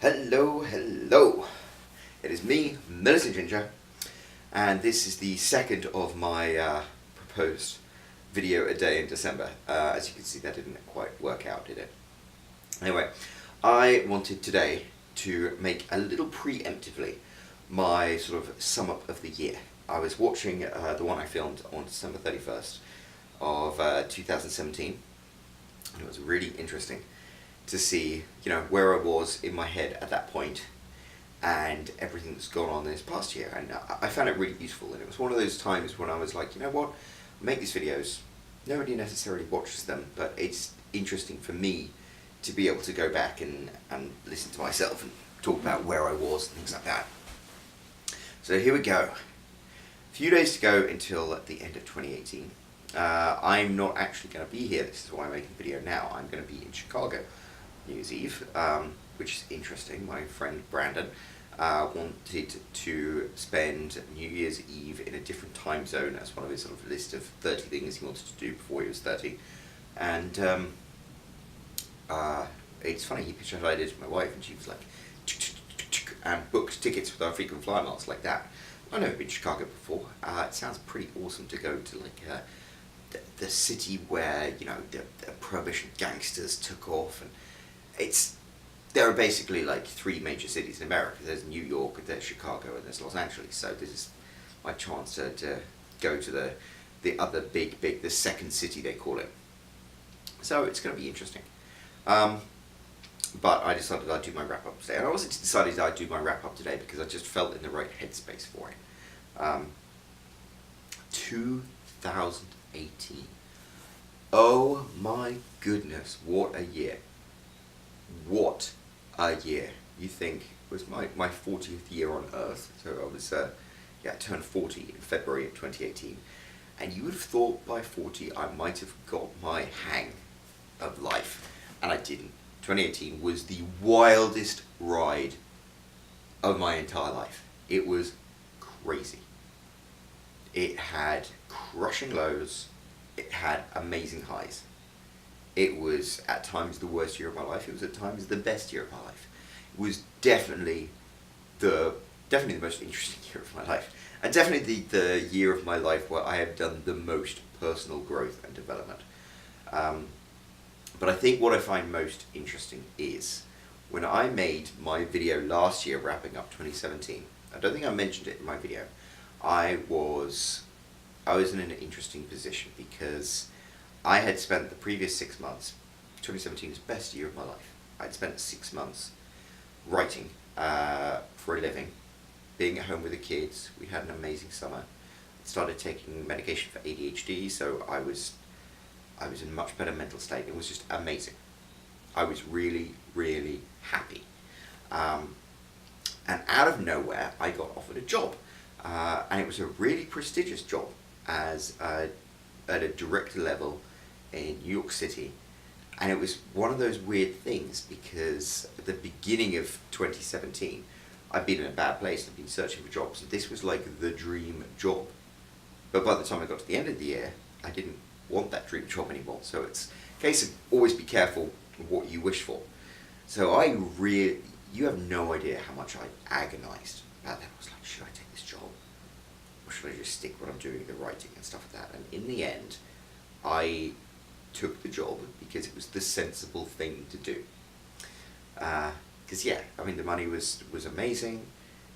Hello, hello. It is me, Militant Ginger, and this is the second of my proposed video a day in December. As you can see, that didn't quite work out, did it? Anyway, I wanted today to make a little preemptively my sort of sum up of the year. I was watching the one I filmed on December 31st of 2017, and it was really interesting to see, where I was in my head at that point and everything that's gone on this past year. And I found it really useful, and it was one of those times when I was like, you know what, I make these videos, nobody necessarily watches them, but it's interesting for me to be able to go back and listen to myself and talk about where I was and things like that. So here we go. A few days to go until the end of 2018. I'm not actually going to be here. This is why I'm making a video now. I'm going to be in Chicago New Year's Eve, which is interesting. My friend Brandon wanted to spend New Year's Eve in a different time zone as one of his sort of list of 30 things he wanted to do before he was 30. And it's funny, he pitched that idea to my wife, and she was like, and booked tickets with our frequent flyer miles like that. I've never been to Chicago before. It sounds pretty awesome to go to the city where the prohibition gangsters took off, and there are basically like three major cities in America. There's New York, there's Chicago, and there's Los Angeles. So this is my chance to go to the other big, the second city they call it. So it's going to be interesting. But I decided I'd do my wrap up today. And I also decided I'd do my wrap up today because I just felt in the right headspace for it. 2018. Oh my goodness, what a year. What a year. You think it was my 40th year on Earth. So I was, I turned 40 in February of 2018. And you would have thought by 40 I might have got my hang of life. And I didn't. 2018 was the wildest ride of my entire life. It was crazy. It had crushing lows. It had amazing highs. It was at times the worst year of my life. It was at times the best year of my life. It was definitely the most interesting year of my life. And definitely the year of my life where I have done the most personal growth and development. But I think what I find most interesting is when I made my video last year wrapping up 2017, I don't think I mentioned it in my video, I was in an interesting position because I had spent the previous 6 months, 2017 was the best year of my life. I'd spent 6 months writing for a living, being at home with the kids. We had an amazing summer. I started taking medication for ADHD, so I was in a much better mental state. It was just amazing. I was really, really happy. And out of nowhere, I got offered a job. And it was a really prestigious job at a director level in New York City. And it was one of those weird things because at the beginning of 2017, I'd been in a bad place and I'd been searching for jobs. And this was like the dream job. But by the time I got to the end of the year, I didn't want that dream job anymore. So it's a case of always be careful what you wish for. So you have no idea how much I agonized about that. I was like, should I take this job? Or should I just stick what I'm doing, the writing and stuff like that? And in the end, I took the job because it was the sensible thing to do. Because the money was amazing.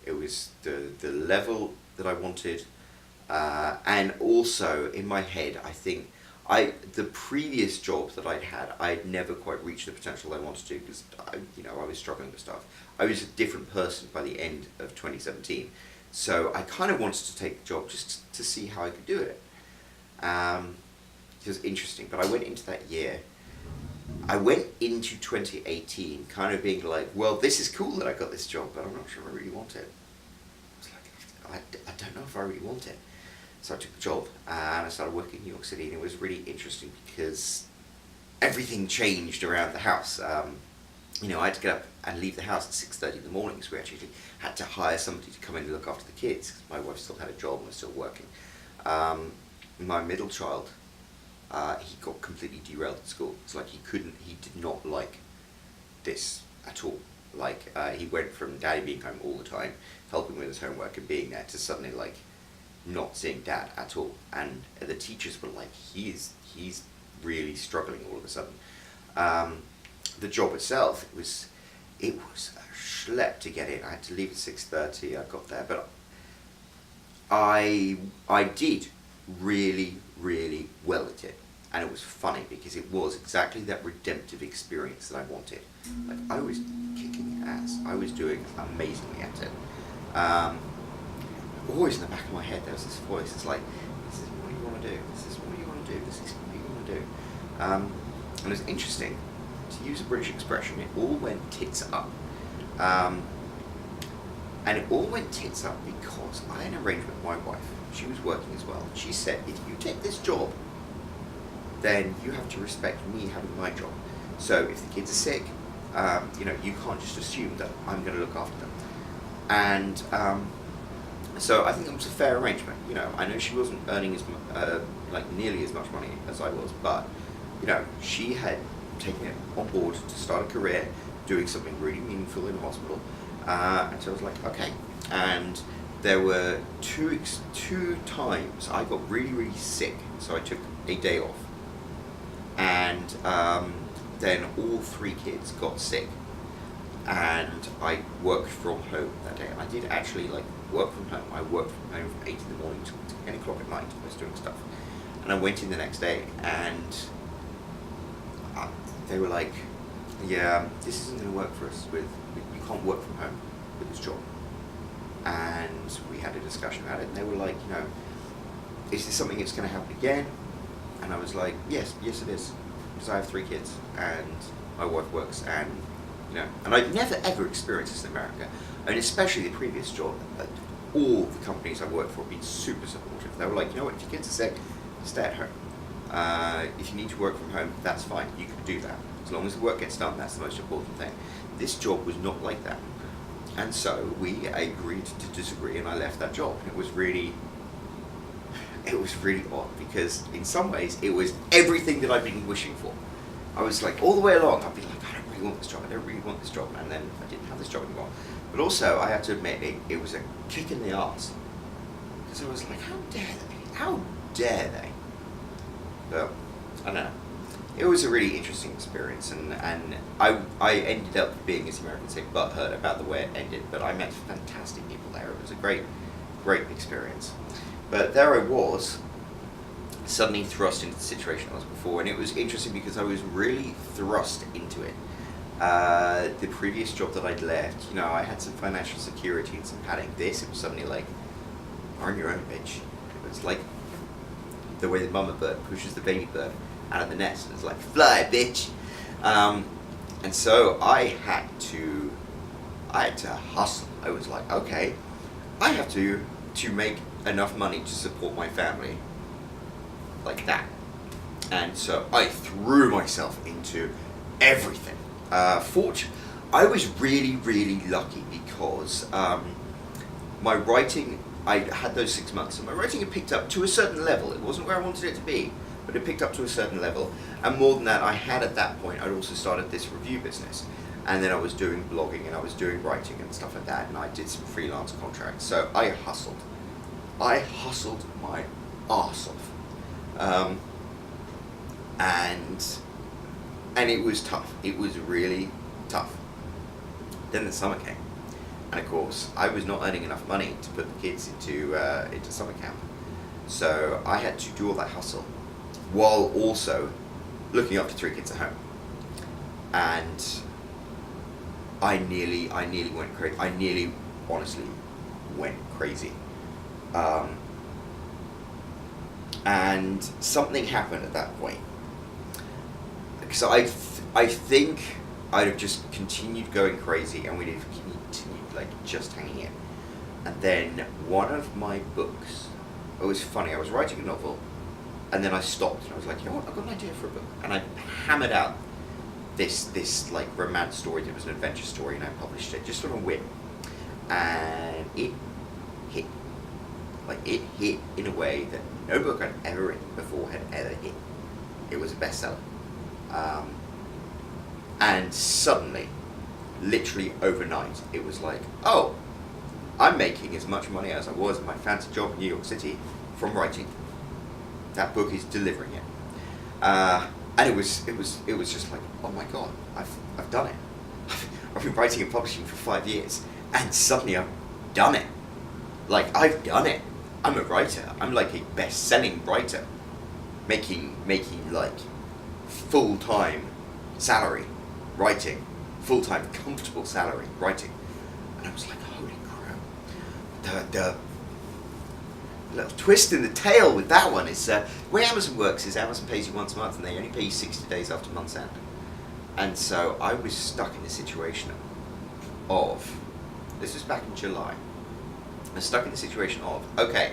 It was the level that I wanted. And also in my head, I think the previous job that I'd had, I'd never quite reached the potential I wanted to because I was struggling with stuff. I was a different person by the end of 2017, so I kind of wanted to take the job just to see how I could do it. It was interesting, but I went into that year. I went into 2018 kind of being like, well, this is cool that I got this job, but I'm not sure I really want it. I was like, I don't know if I really want it. So I took the job and I started working in New York City, and it was really interesting because everything changed around the house. I had to get up and leave the house at 6:30 in the morning, so we actually had to hire somebody to come in and look after the kids because my wife still had a job and was still working. My middle child, he got completely derailed at school. It's like he did not like this at all. Like he went from daddy being home all the time, helping with his homework and being there, to suddenly like not seeing dad at all. And the teachers were like, he's really struggling all of a sudden. The job itself, it was a schlep to get in. I had to leave at 6:30. I got there, but I did really, really well at it. And it was funny because it was exactly that redemptive experience that I wanted. Like, I was kicking ass. I was doing amazingly at it. Always in the back of my head there was this voice. It's like, this is what you want to do. This is what you want to do. This is what you want to do. And it's interesting, to use a British expression, it all went tits up. And it all went tits up because I had an arrangement with my wife. She was working as well. She said, if you take this job, then you have to respect me having my job. So if the kids are sick, you can't just assume that I'm going to look after them. And so I think it was a fair arrangement. I know she wasn't earning nearly as much money as I was, but she had taken it on board to start a career doing something really meaningful in hospital. And so I was like, okay. And there were two times I got really, really sick, so I took a day off. And then all 3 kids got sick, and I worked from home that day. I did actually work from home. I worked from home from 8 in the morning to 10 o'clock at night. I was doing stuff, and I went in the next day, and they were like, "Yeah, this isn't going to work for us. You can't work from home with this job." And we had a discussion about it, and they were like, "Is this something that's going to happen again?" And I was like, yes it is, because I have 3 kids and my wife works, and and I'd never ever experienced this in America, and especially the previous job. All the companies I've worked for have been super supportive. They were like, if your kids are sick, stay at home. If you need to work from home, that's fine. You can do that as long as the work gets done. That's the most important thing. This job was not like that, and so we agreed to disagree, and I left that job. It was really odd, because in some ways it was everything that I've been wishing for. I was like, all the way along, I'd be like, I don't really want this job, and then I didn't have this job anymore. But also, I have to admit, it was a kick in the arse, because I was like, how dare they? But, I don't know. It was a really interesting experience, and I ended up being, as Americans say, butthurt about the way it ended, but I met fantastic people there. It was a great experience. But there I was, suddenly thrust into the situation I was before, and it was interesting because I was really thrust into it. The previous job that I'd left, I had some financial security and some padding. It was suddenly like, earn your own, bitch. It was like the way the mama bird pushes the baby bird out of the nest, and it's like, fly, bitch. And so I had to hustle. I was like, okay, I have to make enough money to support my family like that. And so I threw myself into everything. I was really, really lucky because my writing, I had those 6 months, and my writing had picked up to a certain level. It wasn't where I wanted it to be, but it picked up to a certain level. And more than that, I had at that point, I'd also started this review business. And then I was doing blogging, and I was doing writing and stuff like that, and I did some freelance contracts. So I hustled my arse off, and it was tough. It was really tough. Then the summer came, and of course I was not earning enough money to put the kids into summer camp, so I had to do all that hustle while also looking after 3 kids at home, and I nearly went crazy. I nearly, honestly, went crazy. And something happened at that point. So I think I'd have just continued going crazy, and we'd have continued just hanging in. And then one of my books, it was funny, I was writing a novel, and then I stopped, and I was like, you know what, I've got an idea for a book. And I hammered out this romance story that was an adventure story, and I published it just on a whim. And it hit. It hit in a way that no book I'd ever written before had ever hit. It was a bestseller. And suddenly, literally overnight, it was like, oh, I'm making as much money as I was in my fancy job in New York City from writing. That book is delivering it. And it was just like, oh my god, I've done it. I've been writing and publishing for 5 years, and suddenly I've done it. Like, I've done it. I'm a writer. I'm like a best-selling writer, making like full-time salary writing, full-time comfortable salary writing, and I was like, holy crap. The little twist in the tail with that one is the way Amazon works is Amazon pays you once a month and they only pay you 60 days after month's end. And so I was stuck in a situation of, this was back in July, I was stuck in the situation of, okay,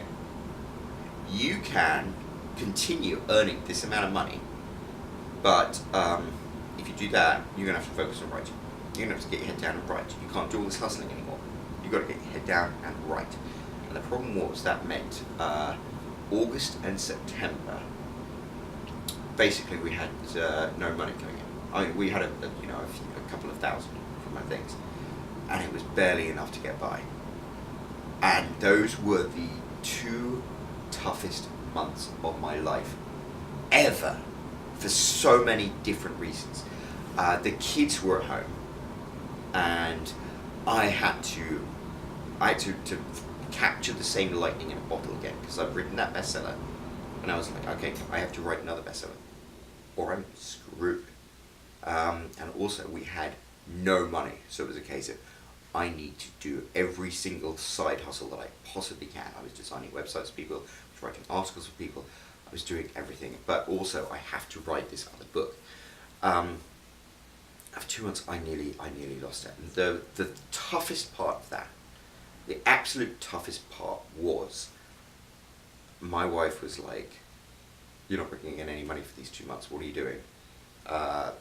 you can continue earning this amount of money, but if you do that, you're going to have to focus on writing. You're going to have to get your head down and write. You can't do all this hustling anymore. You've got to get your head down and write. And the problem was that meant August and September, basically we had no money coming in. I mean, we had a couple of thousand from my things, and it was barely enough to get by. And those were the 2 toughest months of my life ever, for so many different reasons. The kids were at home, and I had to capture the same lightning in a bottle again, because I've written that bestseller, and I was like, okay, I have to write another bestseller, or I'm screwed. And also, we had no money, so it was a case of, I need to do every single side hustle that I possibly can. I was designing websites for people, I was writing articles for people, I was doing everything, but also I have to write this other book. After 2 months, I nearly lost it. And the toughest part of that, the absolute toughest part was, my wife was like, you're not bringing in any money for these 2 months, what are you doing?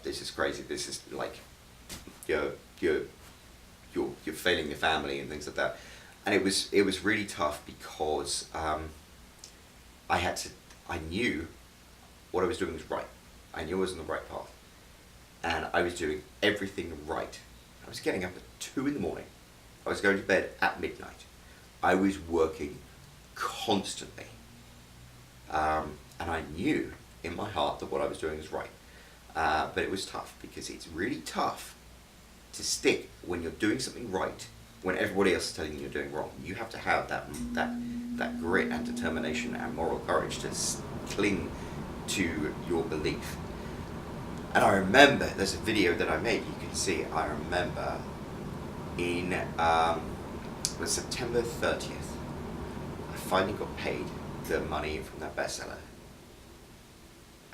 This is crazy, this is like, you're failing your family and things like that. And it was really tough because I knew what I was doing was right. I knew I was on the right path. And I was doing everything right. I was getting up at 2 in the morning. I was going to bed at midnight. I was working constantly. And I knew in my heart that what I was doing was right. But it was tough, because it's really tough to stick when you're doing something right when everybody else is telling you you're doing wrong. You have to have that grit and determination and moral courage to cling to your belief. And I remember, there's a video that I made, you can see, I remember in September 30th, I finally got paid the money from that bestseller.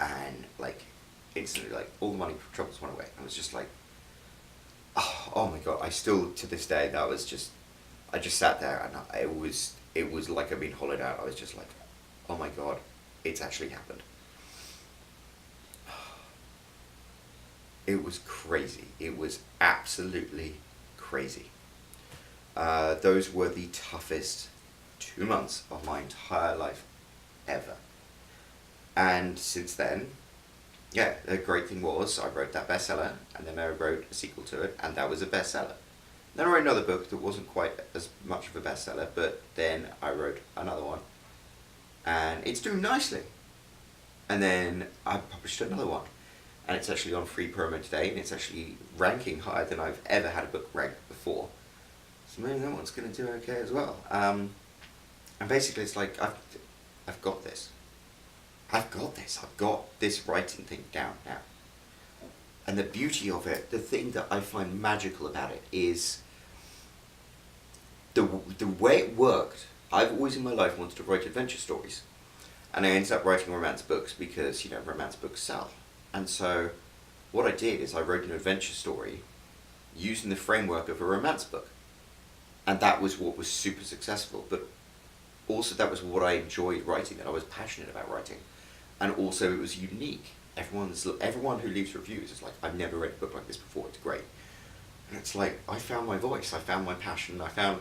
And like, instantly, like, all the money troubles went away. I was just like, oh my god, I still, to this day, I just sat there, and it was like I'd been hollowed out. I was just like, oh my god, it's actually happened. It was crazy. It was absolutely crazy. Those were the toughest 2 months of my entire life ever. And since then, yeah, the great thing was I wrote that bestseller, and then I wrote a sequel to it, and that was a bestseller. Then I wrote another book that wasn't quite as much of a bestseller, but then I wrote another one, and it's doing nicely. And then I published another one, and it's actually on free promo today, and it's actually ranking higher than I've ever had a book rank before. So maybe that one's going to do okay as well. And basically it's like, I've got this. I've got this. I've got this writing thing down now. And the beauty of it, the thing that I find magical about it is the way it worked. I've always in my life wanted to write adventure stories. And I ended up writing romance books because, romance books sell. And so what I did is I wrote an adventure story using the framework of a romance book. And that was what was super successful. But also that was what I enjoyed writing, that I was passionate about writing. And also it was unique. Everyone who leaves reviews is like, I've never read a book like this before, it's great. And it's like, I found my voice, I found my passion, I found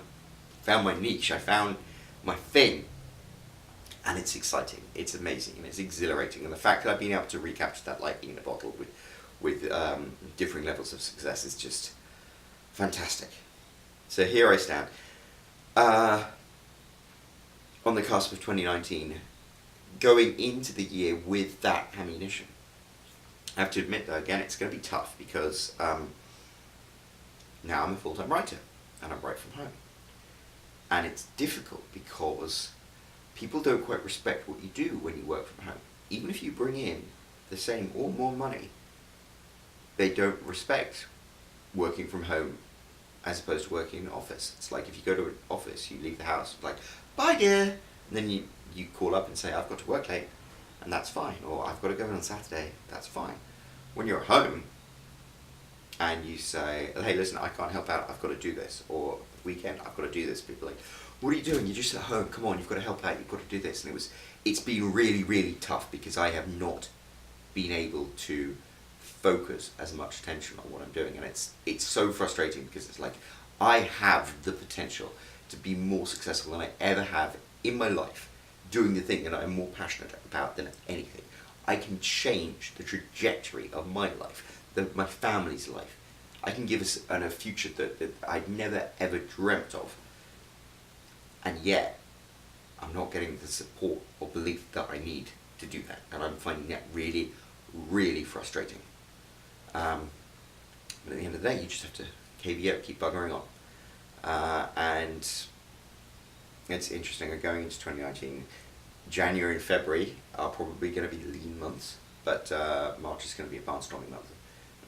my niche, I found my thing. And it's exciting, it's amazing, and it's exhilarating. And the fact that I've been able to recapture that lightning in a bottle with differing levels of success is just, fantastic. So here I stand, on the cusp of 2019, going into the year with that ammunition. I have to admit, though, again, it's going to be tough because now I'm a full-time writer and I write from home. And it's difficult because people don't quite respect what you do when you work from home. Even if you bring in the same or more money, they don't respect working from home as opposed to working in an office. It's like if you go to an office, you leave the house, like, bye dear, and then you call up and say, I've got to work late, and that's fine, or I've got to go in on Saturday, that's fine. When you're at home, and you say, hey listen, I can't help out, I've got to do this, or weekend, I've got to do this, people are like, what are you doing? You're just at home, come on, you've got to help out, you've got to do this. And it's been really, really tough because I have not been able to focus as much attention on what I'm doing, and it's so frustrating because it's like I have the potential to be more successful than I ever have in my life doing the thing that I'm more passionate about than anything. I can change the trajectory of my life, my family's life. I can give us a future that I'd never ever dreamt of, and yet I'm not getting the support or belief that I need to do that, and I'm finding that really, really frustrating. But at the end of the day, you just have to KBO, keep buggering on. And it's interesting, going into 2019, January and February are probably going to be lean months, but March is going to be a barnstorming month.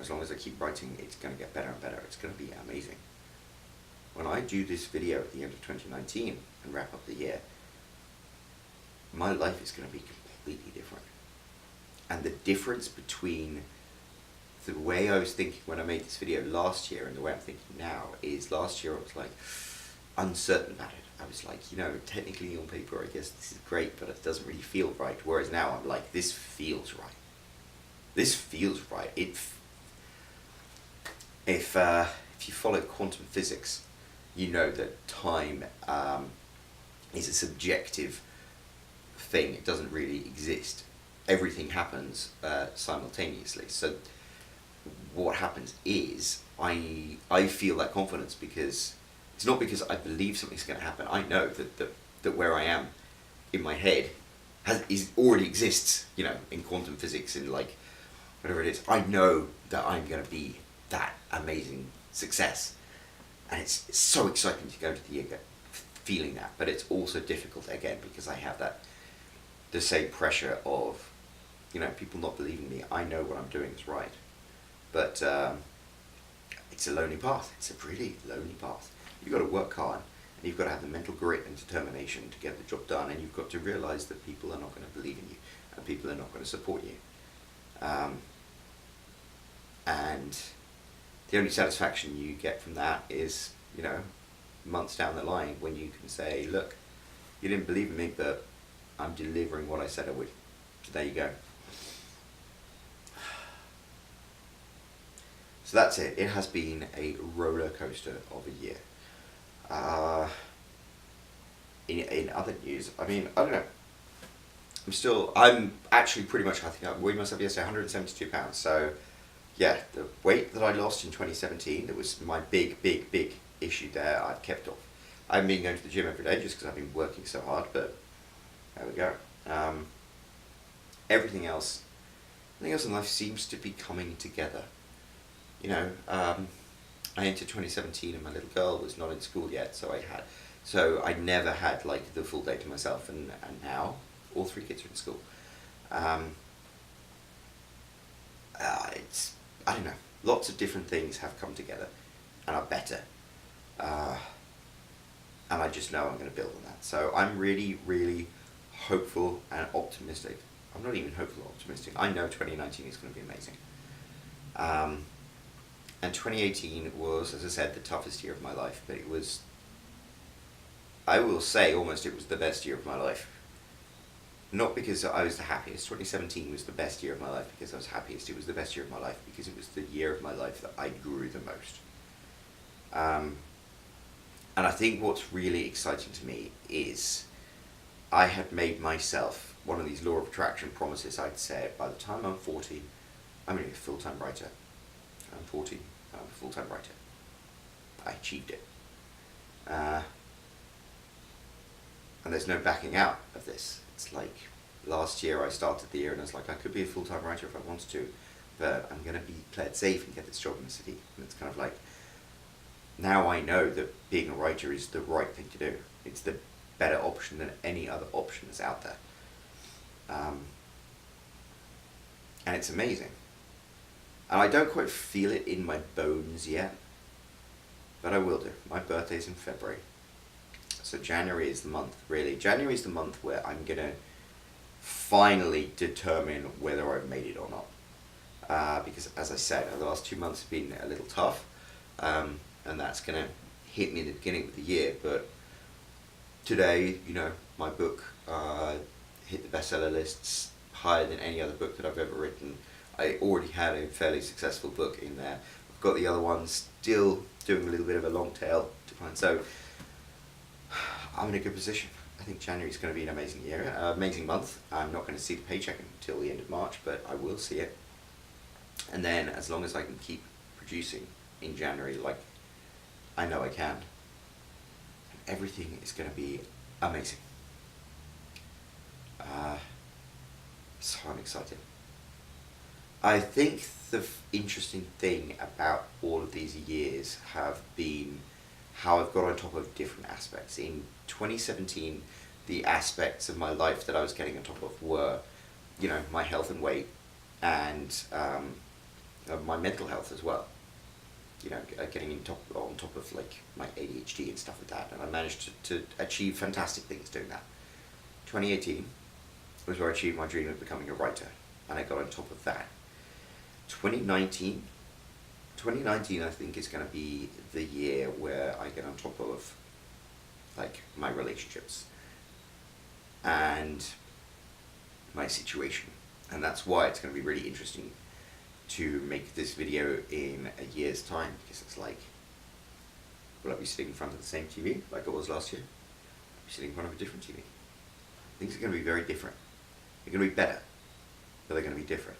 As long as I keep writing, it's going to get better and better. It's going to be amazing. When I do this video at the end of 2019 and wrap up the year, my life is going to be completely different. And the difference between the way I was thinking when I made this video last year and the way I'm thinking now is last year I was like uncertain about it. I was like, technically on paper I guess this is great, but it doesn't really feel right. Whereas now I'm like, this feels right. This feels right. If you follow quantum physics, you know that time is a subjective thing. It doesn't really exist. Everything happens simultaneously. So what happens is I feel that confidence because it's not because I believe something's going to happen. I know that where I am in my head already exists, in quantum physics, in like whatever it is. I know that I'm going to be that amazing success, and it's so exciting to go to the year feeling that. But it's also difficult again because I have the same pressure of people not believing me. I know what I'm doing is right, but it's a lonely path. It's a really lonely path. You've got to work hard, and you've got to have the mental grit and determination to get the job done, and you've got to realise that people are not going to believe in you, and people are not going to support you. And the only satisfaction you get from that is, months down the line when you can say, look, you didn't believe in me, but I'm delivering what I said I would. So there you go. So that's it. It has been a roller coaster of a year. In other news, I don't know. I'm actually pretty much, I think I weighed myself yesterday, 172 pounds. So yeah, the weight that I lost in 2017, that was my big issue there, I've kept off. I haven't been going to the gym every day just because I've been working so hard, but there we go. Everything else in life seems to be coming together. I entered 2017 and my little girl was not in school yet, so I never had like the full day to myself, and now all three kids are in school. I don't know, lots of different things have come together and are better, and I just know I'm going to build on that. So I'm really, really hopeful and optimistic. I'm not even hopeful or optimistic. I know 2019 is going to be amazing. And 2018 was, as I said, the toughest year of my life, but it was, I will say, almost it was the best year of my life. Not because I was the happiest. 2017 was the best year of my life because I was happiest. It was the best year of my life because it was the year of my life that I grew the most. And I think what's really exciting to me is I had made myself one of these law of attraction promises. I'd said, by the time I'm 40, I'm going to be a full-time writer. I'm 40, I'm a full-time writer. I achieved it. And there's no backing out of this. It's like last year I started the year and I was like, I could be a full-time writer if I wanted to, but I'm going to be played safe and get this job in the city. And it's kind of like, now I know that being a writer is the right thing to do. It's the better option than any other option that's out there. And it's amazing. And I don't quite feel it in my bones yet, but I will do. My birthday's in February. So January is the month, really. January is the month where I'm going to finally determine whether I've made it or not. Because as I said, the last 2 months have been a little tough. And that's going to hit me in the beginning of the year. But today, my book hit the bestseller lists higher than any other book that I've ever written. I already had a fairly successful book in there. I've got the other ones still doing a little bit of a long tail to find. So I'm in a good position. I think January is going to be an amazing year, amazing month. I'm not going to see the paycheck until the end of March, but I will see it. And then as long as I can keep producing in January, like I know I can, everything is going to be amazing. So I'm excited. I think the interesting thing about all of these years have been how I've got on top of different aspects. In 2017, the aspects of my life that I was getting on top of were, my health and weight, and my mental health as well. Getting on top of like my ADHD and stuff like that, and I managed to achieve fantastic things doing that. 2018 was where I achieved my dream of becoming a writer, and I got on top of that. 2019 I think is going to be the year where I get on top of like my relationships and my situation, and that's why it's going to be really interesting to make this video in a year's time, because it's like, will I be sitting in front of the same TV like I was last year? I'll be sitting in front of a different TV. Things are going to be very different. They're going to be better, but they're going to be different.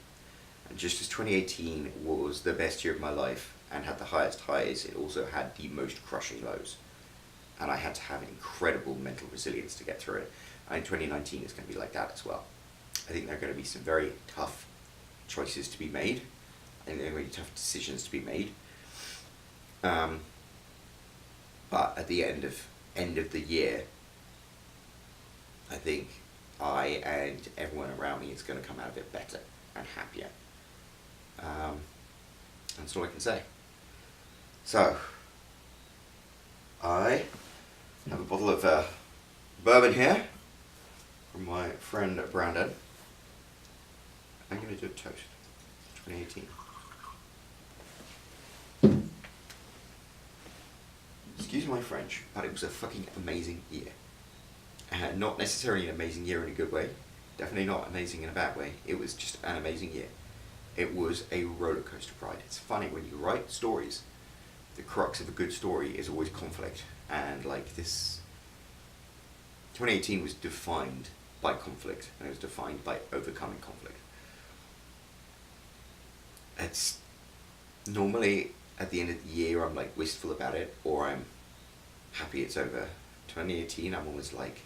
And just as 2018 was the best year of my life and had the highest highs, it also had the most crushing lows. And I had to have incredible mental resilience to get through it. And 2019 is going to be like that as well. I think there are going to be some very tough choices to be made. I think there are going to be tough decisions to be made. But at the end of the year, I think I and everyone around me is going to come out of it better and happier. That's all I can say. So, I have a bottle of bourbon here from my friend Brandon. I'm going to do a toast. 2018. Excuse my French, but it was a fucking amazing year. Not necessarily an amazing year in a good way. Definitely not amazing in a bad way. It was just an amazing year. It was a roller coaster ride. It's funny, when you write stories, the crux of a good story is always conflict. And like this, 2018 was defined by conflict, and it was defined by overcoming conflict. It's normally at the end of the year I'm like wistful about it, or I'm happy it's over. 2018 I'm almost like,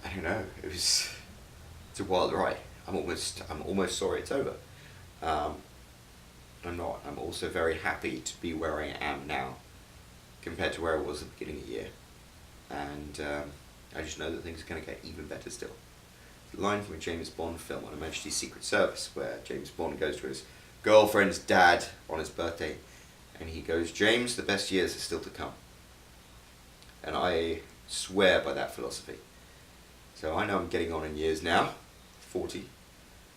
I don't know, it's a wild ride. I'm almost sorry it's over. I'm not. I'm also very happy to be where I am now compared to where I was at the beginning of the year. And I just know that things are going to get even better still. The line from a James Bond film on Her Majesty's Secret Service, where James Bond goes to his girlfriend's dad on his birthday, and he goes, "James, the best years are still to come." And I swear by that philosophy. So I know I'm getting on in years now, 40,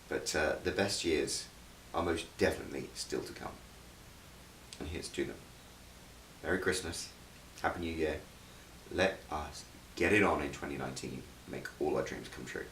but the best years are most definitely still to come. And here's to them. Merry Christmas, Happy New Year. Let us get it on in 2019, make all our dreams come true.